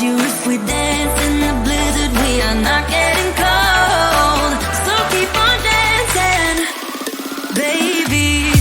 you if we dance in the blizzard, we are not getting cold. So keep on dancing, baby.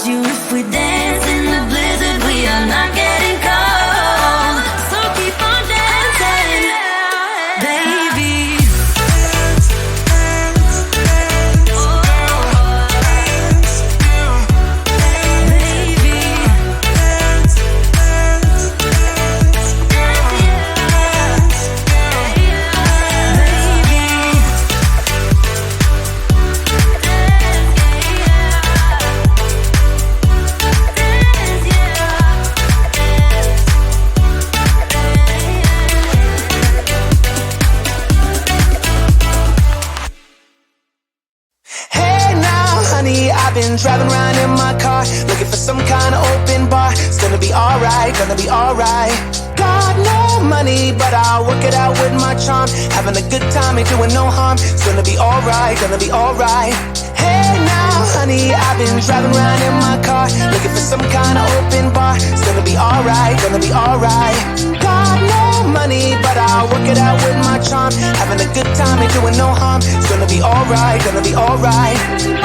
You if we dance in the blizzard, we are not getting cold. So keep on dancing, baby. Driving around in my car, looking for some kind of open bar. It's gonna be alright, gonna be alright. Got no money, but I'll work it out with my charm. Having a good time, ain't doing no harm. It's gonna be alright, gonna be alright. Hey now, honey, I've been driving around in my car, looking for some kind of open bar. It's gonna be alright, gonna be alright. Got no money, but I'll work it out with my charm. Having a good time, ain't doing no harm. It's gonna be alright, gonna be alright.